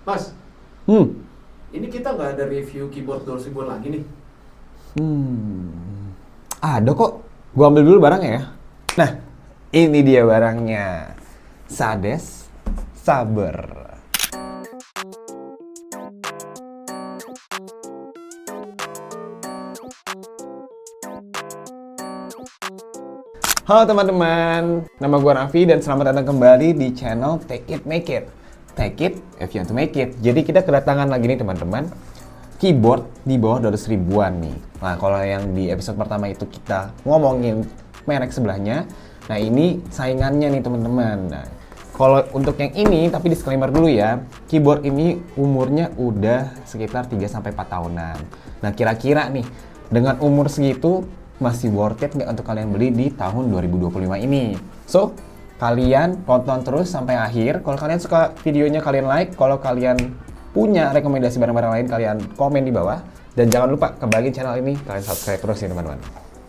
Mas, Hmm. ini kita nggak ada review keyboard Doors ribuan lagi nih. Ada kok. Gua ambil dulu barangnya ya. Nah, ini dia barangnya. Sades Saber. Halo teman-teman, nama gue Raffi dan selamat datang kembali di channel Take It Make It. Take it if you want to make it. Jadi kita kedatangan lagi nih teman-teman, keyboard di bawah 200 ribuan nih. Nah kalau yang di episode pertama itu kita ngomongin merek sebelahnya, nah ini saingannya nih teman-teman. Nah kalau untuk yang ini, tapi disclaimer dulu ya, keyboard ini umurnya udah sekitar 3-4 tahunan. Nah kira-kira nih, dengan umur segitu, masih worth it nggak untuk kalian beli di tahun 2025 ini? So, kalian tonton terus sampai akhir. Kalau kalian suka videonya, kalian like. Kalau kalian punya rekomendasi barang-barang lain, kalian komen di bawah. Dan jangan lupa kebagi channel ini, kalian subscribe terus ya teman-teman.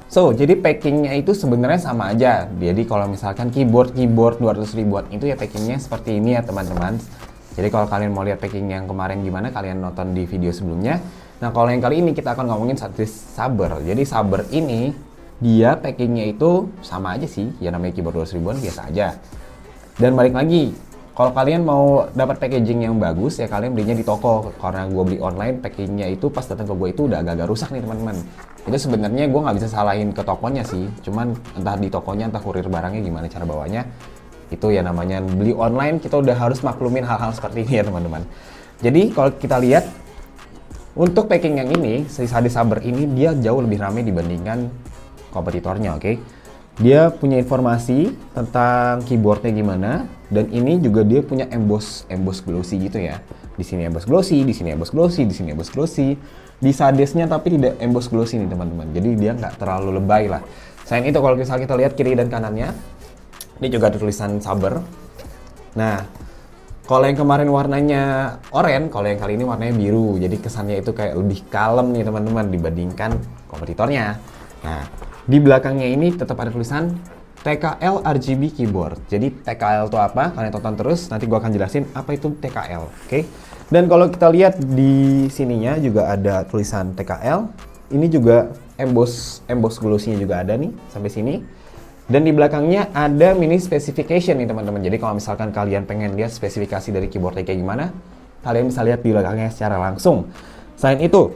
So, jadi packingnya itu sebenarnya sama aja. Jadi kalau misalkan keyboard 200 ribuan itu ya packingnya seperti ini ya teman-teman. Jadi kalau kalian mau lihat packing yang kemarin gimana, kalian nonton di video sebelumnya. Nah kalau yang kali ini kita akan ngomongin Sades Saber. Jadi Saber ini dia packingnya itu sama aja sih, ya namanya keyboard 200 ribuan biasa aja. Dan balik lagi, kalau kalian mau dapat packaging yang bagus ya kalian belinya di toko. Karena gue beli online, packingnya itu pas datang ke gue itu udah agak-agak rusak nih teman-teman. Itu sebenarnya gue nggak bisa salahin ke tokonya sih, cuman entah di tokonya entah kurir barangnya gimana cara bawanya. Itu ya namanya beli online, kita udah harus maklumin hal-hal seperti ini ya teman-teman. Jadi kalau kita lihat untuk packing yang ini, si Sades Saber ini dia jauh lebih ramai dibandingkan kompetitornya, oke? Dia punya informasi tentang keyboardnya gimana, dan ini juga dia punya emboss glossy gitu ya. Di sini emboss glossy, di sini emboss glossy, di sini emboss glossy. Di Sadesnya tapi tidak emboss glossy nih teman-teman. Jadi dia nggak terlalu lebay lah. Selain itu kalau misalnya kita lihat kiri dan kanannya, ini juga ada tulisan Saber. Nah, kalau yang kemarin warnanya oranye, kalau yang kali ini warnanya biru. Jadi kesannya itu kayak lebih kalem nih teman-teman dibandingkan kompetitornya. Nah, di belakangnya ini tetap ada tulisan TKL RGB Keyboard. Jadi TKL itu apa? Kalian tonton terus, nanti gua akan jelasin apa itu TKL, oke? Dan kalau kita lihat di sininya juga ada tulisan TKL. Ini juga emboss glossy-nya juga ada nih sampai sini. Dan di belakangnya ada mini specification nih teman-teman. Jadi kalau misalkan kalian pengen lihat spesifikasi dari keyboardnya kayak gimana, kalian bisa lihat di belakangnya secara langsung. Selain itu,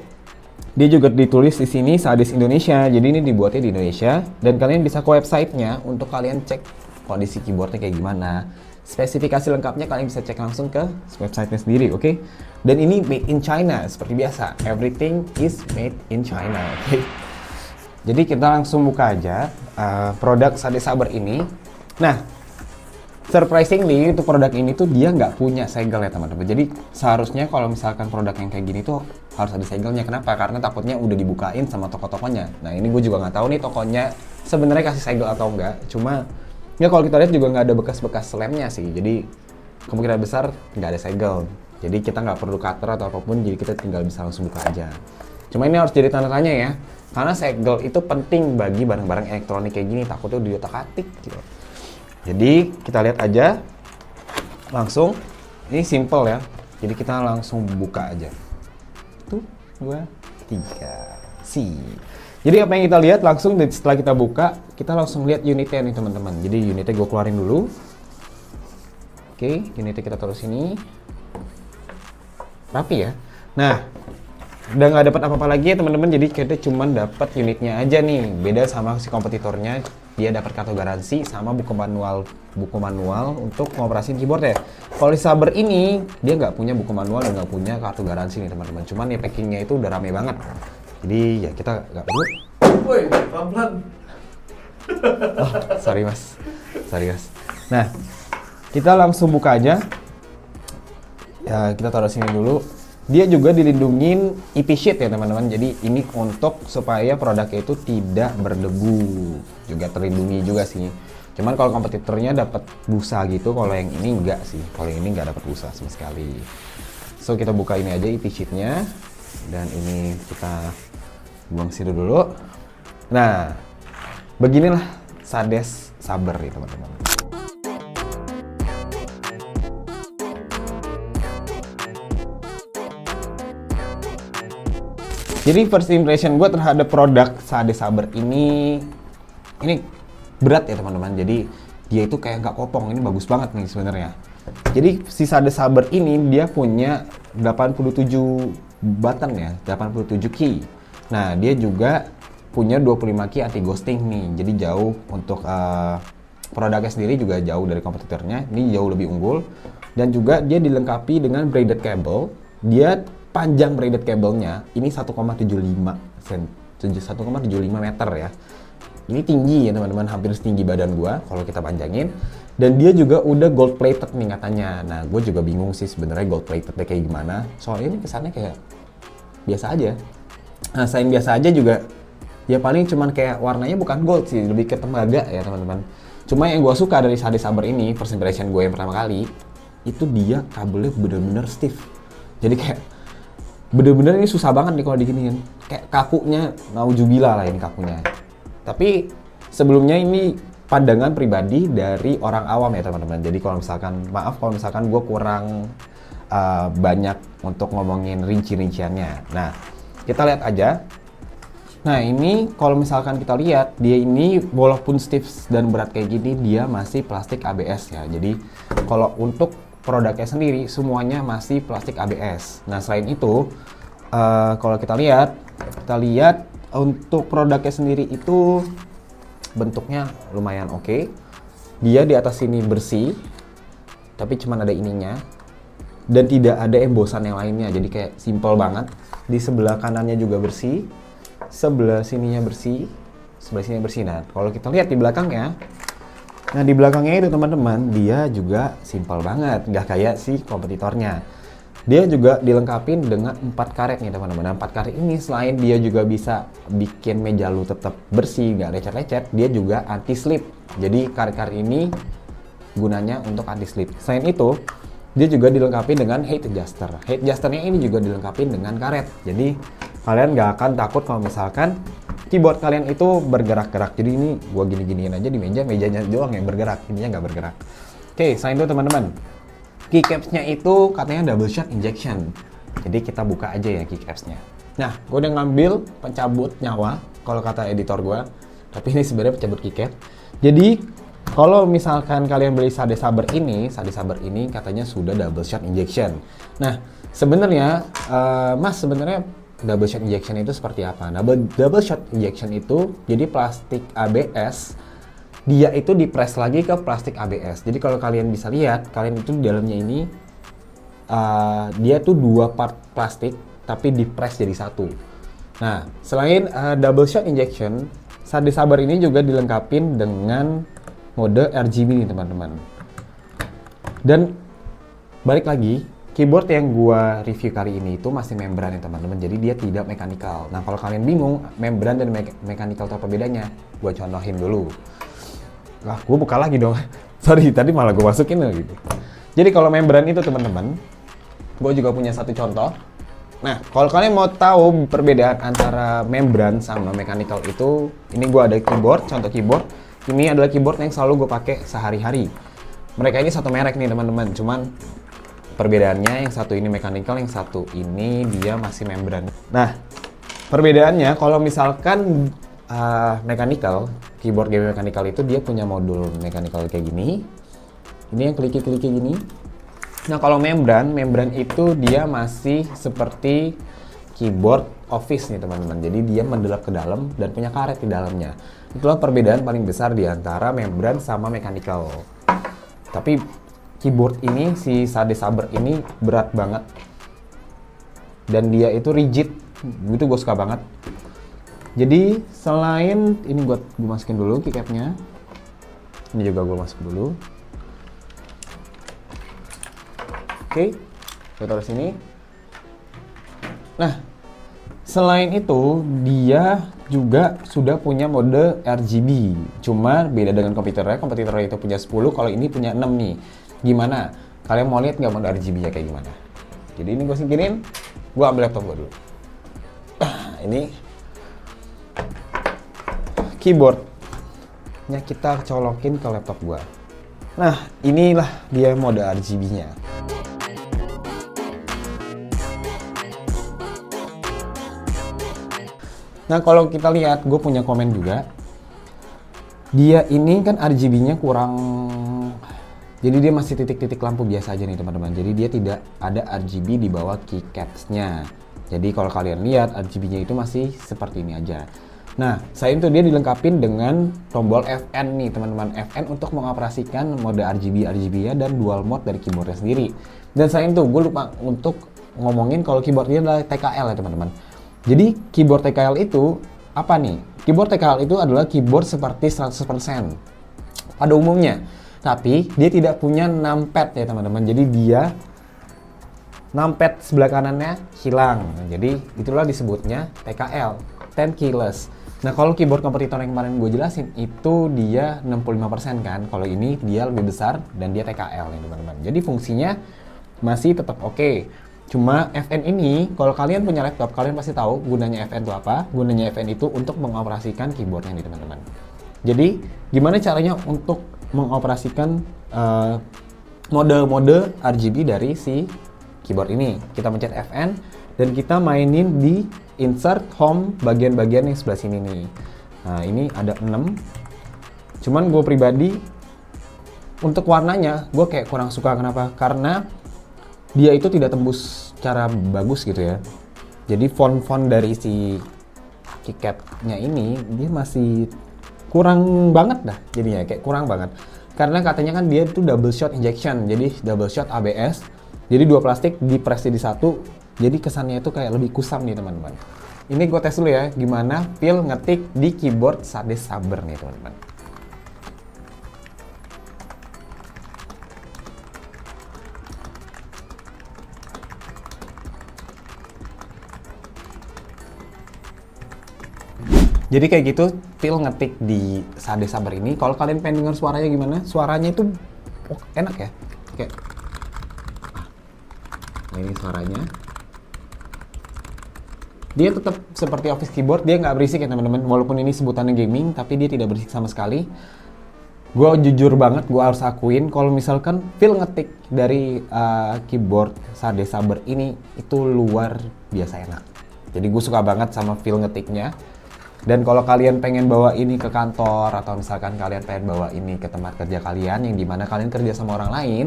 dia juga ditulis di sini Sades Indonesia. Jadi ini dibuatnya di Indonesia dan kalian bisa ke websitenya untuk kalian cek kondisi keyboardnya kayak gimana. Spesifikasi lengkapnya kalian bisa cek langsung ke websitenya sendiri, oke? Dan ini made in China seperti biasa. Everything is made in China, oke? Jadi kita langsung buka aja produk Sades Saber ini. Nah, surprisingly untuk produk ini tuh dia nggak punya segel ya teman-teman. Jadi seharusnya kalau misalkan produk yang kayak gini tuh harus ada segelnya. Kenapa? Karena takutnya udah dibukain sama toko-tokonya. Nah ini gue juga nggak tahu nih tokonya sebenarnya kasih segel atau enggak. Cuma ya kalau kita lihat juga nggak ada bekas-bekas lemnya sih. Jadi kemungkinan besar nggak ada segel. Jadi kita nggak perlu cutter atau apapun. Jadi kita tinggal bisa langsung buka aja. Cuma ini harus jadi tanda tanya ya. Karena segel itu penting bagi barang-barang elektronik kayak gini, takutnya udah diotak-atik gitu. Jadi kita lihat aja langsung, ini simple ya. Jadi kita langsung buka aja. 1, 2, 3, si. Jadi apa yang kita lihat langsung setelah kita buka, kita langsung lihat unitnya nih teman-teman. Jadi unitnya gue keluarin dulu. Oke, unitnya kita taruh sini. Rapi ya. Nah, udah nggak dapat apa-apa lagi ya teman-teman, jadi kita cuma dapat unitnya aja nih. Beda sama si kompetitornya, dia dapat kartu garansi sama buku manual untuk ngoperasin keyboard ya. Kalau di Saber ini dia nggak punya buku manual dan nggak punya kartu garansi nih teman-teman. Cuman ya packingnya itu udah rame banget. Jadi ya kita nggak perlu. Woi, pelan-pelan. Oh, sorry mas. Nah, kita langsung buka aja. Ya kita taruh sini dulu. Dia juga dilindungin IP sheet ya teman-teman. Jadi ini untuk supaya produknya itu tidak berdebu. Juga terlindungi juga sih. Cuman kalau kompetitornya dapat busa gitu, kalau yang ini enggak sih. Kalau yang ini enggak dapat busa sama sekali. So kita buka ini aja IP sheet-nya. Dan ini kita buang situ dulu. Nah, beginilah Sades Saber nih teman-teman. Jadi first impression gue terhadap produk Sade Saber ini berat ya teman-teman. Jadi dia itu kayak nggak kopong, ini bagus banget nih sebenarnya. Jadi si Sade Saber ini dia punya 87 button ya, 87 key. Nah dia juga punya 25 key anti ghosting nih. Jadi jauh untuk produknya sendiri juga jauh dari kompetitornya. Ini jauh lebih unggul. Dan juga dia dilengkapi dengan braided cable. Dia panjang braided cable-nya ini 1,75 meter ya. Ini tinggi ya teman-teman, hampir setinggi badan gua kalau kita panjangin. Dan dia juga udah gold plated nih katanya. Nah, gue juga bingung sih sebenarnya gold platednya kayak gimana. Soalnya ini kesannya kayak biasa aja. Nah, selain biasa aja juga ya paling cuman kayak warnanya bukan gold sih, lebih ke tembaga ya teman-teman. Cuma yang gue suka dari Sade Saber ini, first impression gue yang pertama kali, itu dia kabelnya bener-bener stiff. Jadi kayak bener-bener ini susah banget nih kalau diginiin. Kayak kakunya, naujubillah lah ini kakunya. Tapi sebelumnya ini pandangan pribadi dari orang awam ya teman-teman. Jadi kalau misalkan gue kurang banyak untuk ngomongin rinci-rinciannya. Nah, kita lihat aja. Nah ini kalau misalkan kita lihat, dia ini walaupun stiff dan berat kayak gini, dia masih plastik ABS ya. Jadi kalau untuk produknya sendiri semuanya masih plastik ABS. Nah selain itu kalau kita lihat untuk produknya sendiri itu bentuknya lumayan oke. Dia di atas sini bersih, tapi cuman ada ininya dan tidak ada embosan yang lainnya. Jadi kayak simple banget. Di sebelah kanannya juga bersih, sebelah sininya bersih, sebelah sini bersih. Nah kalau kita lihat di belakangnya, nah di belakangnya itu teman-teman dia juga simple banget, nggak kayak si kompetitornya. Dia juga dilengkapi dengan 4 karet nih teman-teman. Nah, 4 karet ini selain dia juga bisa bikin meja lu tetap bersih, nggak lecet-lecet, dia juga anti slip. Jadi karet-karet ini gunanya untuk anti slip. Selain itu, dia juga dilengkapi dengan height adjuster. Height adjusternya ini juga dilengkapi dengan karet. Jadi kalian nggak akan takut kalau misalkan keyboard kalian itu bergerak-gerak. Jadi ini gua gini-giniin aja di mejanya doang yang bergerak, ininya nggak bergerak. Oke, selain itu teman-teman, keycaps-nya itu katanya double shot injection. Jadi kita buka aja ya keycaps-nya. Nah, gue udah ngambil pencabut nyawa kalau kata editor gue. Tapi ini sebenarnya pencabut keycap. Jadi kalau misalkan kalian beli Sade Saber ini katanya sudah double shot injection. Nah, sebenarnya Mas sebenarnya double shot injection itu seperti apa? Nah, double shot injection itu jadi plastik ABS. Dia itu dipres lagi ke plastik ABS. Jadi kalau kalian bisa lihat, kalian itu di dalamnya ini dia tuh 2 part plastik tapi dipres jadi satu. Nah, selain double shot injection, Sade Saber ini juga dilengkapi dengan mode RGB nih teman-teman. Dan balik lagi, keyboard yang gua review kali ini itu masih membran ya teman-teman. Jadi dia tidak mechanical. Nah, kalau kalian bingung membran dan mechanical itu apa bedanya, gua contohin dulu. Lah, gue buka lagi dong. Sorry, tadi malah gue masukin gitu. Jadi kalau membran itu teman-teman, gue juga punya satu contoh. Nah, kalau kalian mau tahu perbedaan antara membran sama mechanical itu, ini gue ada keyboard, contoh keyboard. Ini adalah keyboard yang selalu gue pakai sehari-hari. Mereka ini satu merek nih teman-teman, cuman perbedaannya yang satu ini mechanical, yang satu ini dia masih membran. Nah, perbedaannya kalau misalkan mechanical, keyboard game mechanical itu dia punya modul mechanical kayak gini. Ini yang kliki-kliki gini. Nah, kalau membran itu dia masih seperti keyboard office nih teman-teman. Jadi dia mendelap ke dalam dan punya karet di dalamnya. Itulah perbedaan paling besar di antara membran sama mechanical. Tapi keyboard ini, si Sade Saber ini berat banget. Dan dia itu rigid. Itu gue suka banget. Jadi selain ini gue masukin dulu keycapnya, ini juga gue masuk dulu. Oke, gue taruh sini. Nah, selain itu dia juga sudah punya mode RGB. Cuma beda dengan kompetitornya itu punya 10, kalau ini punya 6 nih. Gimana? Kalian mau lihat nggak mode RGB-nya kayak gimana? Jadi ini gue singkirin, gue ambil laptop gue dulu. Ini keyboardnya kita colokin ke laptop gua. Nah, inilah dia mode RGB-nya. Nah kalau kita lihat, gue punya komen juga. Dia ini kan RGB-nya kurang, jadi dia masih titik-titik lampu biasa aja nih teman-teman. Jadi dia tidak ada RGB di bawah keycaps-nya. Jadi kalau kalian lihat RGB-nya itu masih seperti ini aja. Nah, selain itu dia dilengkapin dengan tombol FN nih teman-teman. FN untuk mengoperasikan mode RGB-nya dan dual mode dari keyboardnya sendiri. Dan selain itu gue lupa untuk ngomongin kalau keyboard ini adalah TKL ya teman-teman. Jadi keyboard TKL itu apa nih? Keyboard TKL itu adalah keyboard seperti 100% pada umumnya. Tapi dia tidak punya numpad ya teman-teman. Jadi dia numpad sebelah kanannya hilang. Jadi itulah disebutnya TKL, 10 keyless. Nah kalau keyboard kompetitor yang kemarin gue jelasin itu dia 65% kan. Kalau ini dia lebih besar dan dia TKL nih teman-teman. Jadi fungsinya masih tetap oke. Cuma FN ini kalau kalian punya laptop kalian pasti tahu gunanya FN itu apa. Gunanya FN itu untuk mengoperasikan keyboardnya nih teman-teman. Jadi gimana caranya untuk mengoperasikan mode-mode RGB dari si keyboard ini? Kita pencet FN dan kita mainin di insert home bagian-bagian yang sebelah sini nih. Nah ini ada 6. Cuman gue pribadi untuk warnanya gue kayak kurang suka. Kenapa? Karena dia itu tidak tembus secara bagus gitu ya. Jadi font-font dari si keycap-nya ini dia masih kurang banget dah jadinya, kayak kurang banget. Karena katanya kan dia itu double shot injection, jadi double shot ABS. Jadi dua plastik di-press jadi satu. Jadi kesannya itu kayak lebih kusam nih teman-teman. Ini gue tes dulu ya, gimana feel ngetik di keyboard Sade Saber nih teman-teman. Jadi kayak gitu feel ngetik di Sade Saber ini. Kalau kalian pengen denger suaranya gimana? Suaranya itu enak ya. Kayak nah, ini suaranya. Dia tetap seperti office keyboard, dia nggak berisik ya teman-teman. Walaupun ini sebutannya gaming, tapi dia tidak berisik sama sekali. Gue jujur banget, gue harus akuin kalau misalkan feel ngetik dari keyboard Sade Saber ini itu luar biasa enak. Jadi gue suka banget sama feel ngetiknya. Dan kalau kalian pengen bawa ini ke kantor atau misalkan kalian pengen bawa ini ke tempat kerja kalian yang dimana kalian kerja sama orang lain,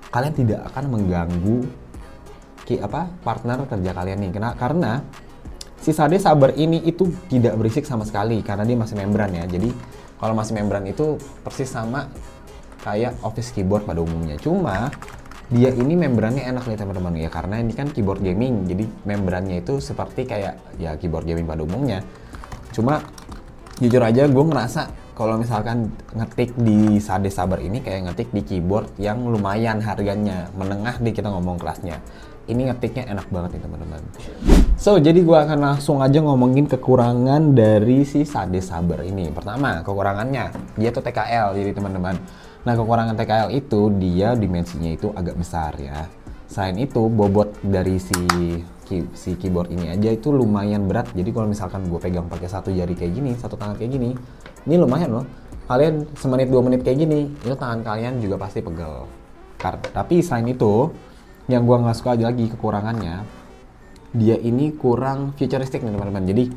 kalian tidak akan mengganggu partner kerja kalian nih. Karena si Sade Saber ini itu tidak berisik sama sekali karena dia masih membran ya. Jadi kalau masih membran itu persis sama kayak office keyboard pada umumnya. Cuma dia ini membrannya enak nih teman-teman ya, karena ini kan keyboard gaming. Jadi membrannya itu seperti kayak ya keyboard gaming pada umumnya. Cuma jujur aja gue ngerasa kalau misalkan ngetik di Sade Saber ini kayak ngetik di keyboard yang lumayan harganya menengah di kita ngomong kelasnya. Ini ngetiknya enak banget nih teman-teman. So, jadi gue akan langsung aja ngomongin kekurangan dari si Sade Saber ini. Pertama, kekurangannya dia tuh TKL jadi teman-teman. Nah, kekurangan TKL itu dia dimensinya itu agak besar ya. Selain itu, bobot dari si keyboard ini aja itu lumayan berat. Jadi kalau misalkan gue pegang pakai satu jari kayak gini, satu tangan kayak gini, ini lumayan loh. Kalian semenit 2 menit kayak gini, itu tangan kalian juga pasti pegel. Tapi selain itu, yang gue nggak suka aja lagi kekurangannya, dia ini kurang futuristik nih teman-teman. Jadi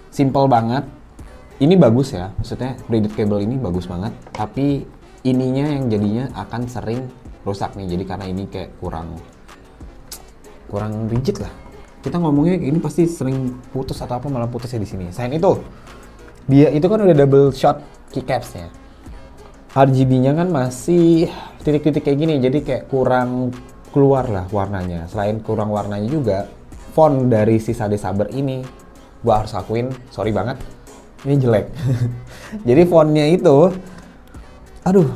simple banget. Ini bagus ya, maksudnya braided cable ini bagus banget. Tapi ininya yang jadinya akan sering rusak nih. Jadi karena ini kayak kurang rigid lah. Kita ngomongnya ini pasti sering putus atau apa malah putusnya di sini. Selain itu, dia itu kan udah double shot keycaps-nya. RGB-nya kan masih titik-titik kayak gini, jadi kayak kurang keluar lah warnanya. Selain kurang warnanya juga, font dari si Sade Saber ini, gua harus akuin, sorry banget, ini jelek. Jadi fontnya itu, aduh,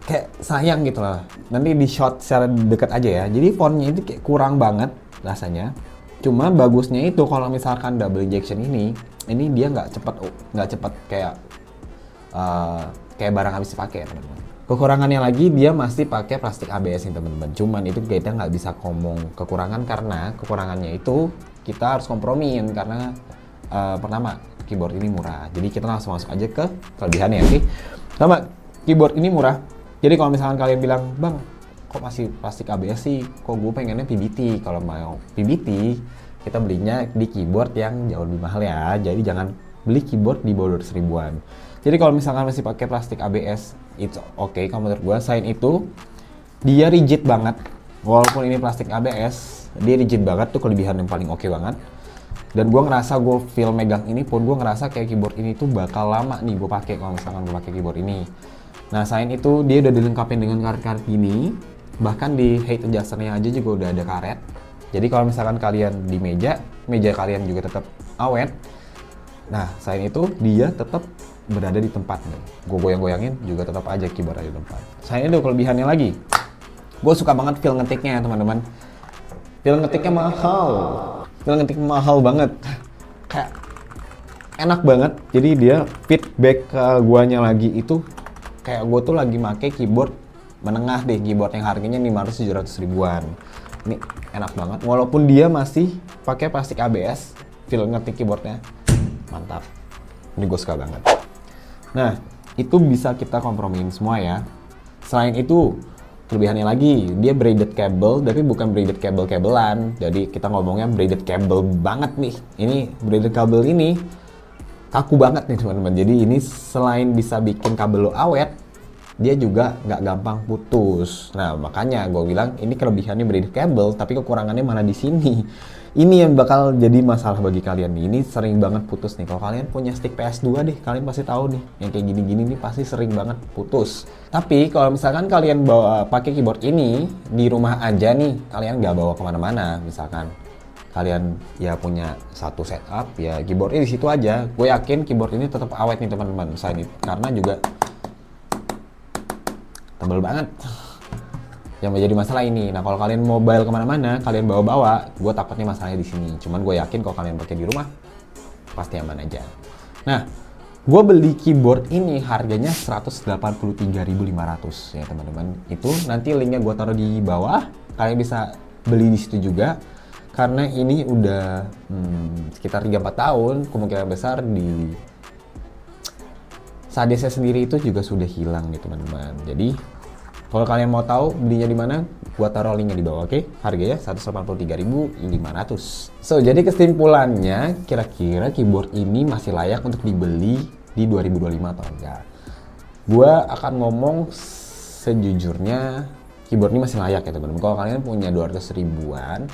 kayak sayang gitu lah. Nanti di shot secara dekat aja ya. Jadi fontnya itu kayak kurang banget rasanya. Cuma bagusnya itu kalau misalkan double injection ini dia nggak cepet kayak barang habis dipakai teman-teman. Kekurangannya lagi dia masih pakai plastik ABS nih teman-teman. Cuman itu kita nggak bisa ngomong kekurangan karena kekurangannya itu kita harus kompromiin karena pertama keyboard ini murah. Jadi kita langsung masuk aja ke kelebihannya sih. Sama keyboard ini murah. Jadi kalau misalkan kalian bilang, "Bang, kok masih plastik ABS sih? Kok gue pengennya PBT?" Kalau mau PBT kita belinya di keyboard yang jauh lebih mahal ya. Jadi jangan beli keyboard di bawah 200 ribuan. Jadi kalau misalkan masih pakai plastik ABS, it's okay kalau menurut gue. Selain itu, dia rigid banget. Walaupun ini plastik ABS, dia rigid banget, tuh kelebihan yang paling oke banget. Dan gue ngerasa gue feel megang ini pun gue ngerasa kayak keyboard ini tuh bakal lama nih gue pakai kalau misalkan gue pakai keyboard ini. Nah, selain itu dia udah dilengkapi dengan karet-karet gini. Bahkan di height adjusternya aja juga udah ada karet. Jadi kalau misalkan kalian di meja kalian juga tetap awet. Nah, selain itu dia tetap berada di tempat nih. Gue goyang-goyangin juga tetap aja keyboard ada di tempat. Selain itu kelebihannya lagi, gue suka banget feel ngetiknya ya teman-teman. Feel ngetiknya mahal. Feel ngetik mahal banget. Kayak enak banget. Jadi dia feedback ke guanya lagi itu kayak gue tuh lagi make keyboard menengah deh, keyboard yang harganya 500-700 ribuan. Ini enak banget, walaupun dia masih pakai plastik ABS, feel ngetik keyboardnya mantap. Ini gue suka banget. Nah, itu bisa kita kompromiin semua ya. Selain itu, kelebihannya lagi, dia braided cable, tapi bukan braided kabel-kabelan. Jadi kita ngomongnya braided cable banget nih. Ini braided kabel ini kaku banget nih teman-teman. Jadi ini selain bisa bikin kabel lo awet, dia juga nggak gampang putus. Nah, makanya gue bilang ini kelebihannya braided cable, tapi kekurangannya mana di sini. Ini yang bakal jadi masalah bagi kalian nih. Ini sering banget putus nih. Kalau kalian punya stick PS2 deh, kalian pasti tahu nih, yang kayak gini-gini nih pasti sering banget putus. Tapi kalau misalkan kalian bawa pakai keyboard ini di rumah aja nih, kalian nggak bawa kemana-mana, misalkan kalian ya punya satu setup, ya keyboardnya di situ aja. Gue yakin keyboard ini tetap awet nih teman-teman. Karena juga tebel banget. Yang menjadi masalah ini. Nah, kalau kalian mobile kemana-mana, kalian bawa-bawa, gue takutnya masalahnya di sini. Cuman gue yakin kalau kalian pakai di rumah, pasti aman aja. Nah, gue beli keyboard ini harganya 183.500 ya teman-teman. Itu nanti linknya gue taruh di bawah. Kalian bisa beli di situ juga. Karena ini udah sekitar 3-4 tahun, kemungkinan besar di sadesnya sendiri itu juga sudah hilang nih teman-teman. Jadi kalau kalian mau tahu belinya di mana, gua taruh linknya di bawah, oke? Harganya 183.500. So, jadi kesimpulannya, kira-kira keyboard ini masih layak untuk dibeli di 2025 atau enggak? Gua akan ngomong sejujurnya, keyboard ini masih layak ya teman-teman. Kalau kalian punya 200 ribuan,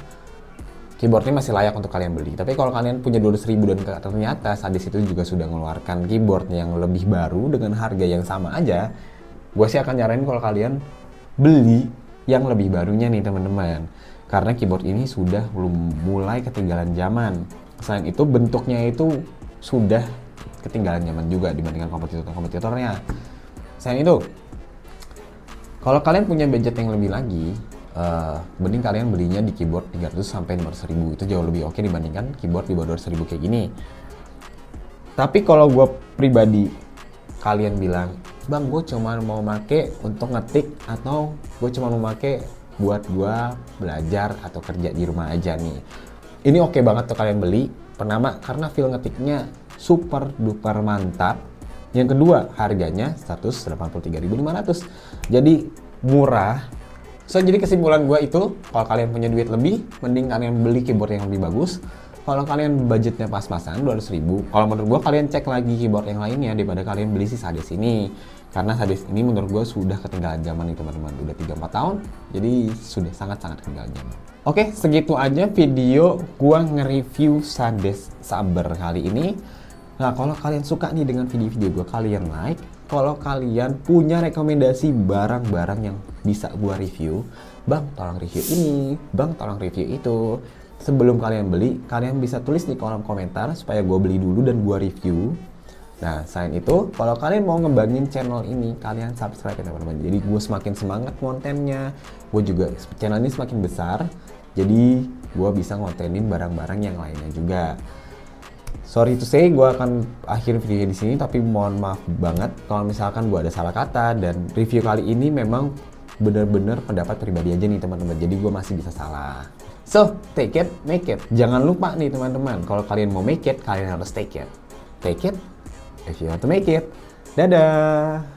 keyboard ini masih layak untuk kalian beli. Tapi kalau kalian punya 200 ribu dan ternyata Sadis itu juga sudah mengeluarkan keyboard yang lebih baru dengan harga yang sama aja, gue sih akan nyaranin kalau kalian beli yang lebih barunya nih teman-teman. Karena keyboard ini sudah belum mulai ketinggalan zaman. Selain itu bentuknya itu sudah ketinggalan zaman juga dibandingkan kompetitor-kompetitornya. Selain itu, kalau kalian punya budget yang lebih lagi, mending kalian belinya di keyboard 300 sampai 500 ribu. Itu jauh lebih oke dibandingkan keyboard di bawah 200 ribu kayak gini. Tapi kalau gue pribadi, kalian bilang, bang gue cuma mau make untuk ngetik atau gue cuma mau make buat gue belajar atau kerja di rumah aja nih, ini oke banget tuh kalian beli. Pertama, karena feel ngetiknya super duper mantap. Yang kedua, harganya 183.500, jadi murah. So, jadi kesimpulan gue itu, kalau kalian punya duit lebih, mending kalian beli keyboard yang lebih bagus. Kalau kalian budgetnya pas-pasan 200 ribu, kalau menurut gue kalian cek lagi keyboard yang lainnya daripada kalian beli si Sadis ini. Karena Sadis ini menurut gue sudah ketinggalan zaman nih teman-teman, udah 3-4 tahun, jadi sudah sangat-sangat ketinggalan zaman. Oke, segitu aja video gue nge-review Sadis Saber kali ini. Nah, kalau kalian suka nih dengan video-video gue, kalian like. Kalau kalian punya rekomendasi barang-barang yang bisa gue review, bang tolong review ini, bang tolong review itu. Sebelum kalian beli, kalian bisa tulis di kolom komentar supaya gue beli dulu dan gue review. Nah, selain itu, kalau kalian mau ngembangin channel ini, kalian subscribe ya teman-teman. Jadi gue semakin semangat kontennya, gue juga channel ini semakin besar. Jadi gue bisa ngontenin barang-barang yang lainnya juga. Sorry to say, gue akan akhir video di sini, tapi mohon maaf banget kalau misalkan gue ada salah kata, dan review kali ini memang bener-bener pendapat pribadi aja nih teman-teman. Jadi gue masih bisa salah. So, take it, make it. Jangan lupa nih teman-teman, kalau kalian mau make it, kalian harus take it. Take it if you want to make it. Dadah!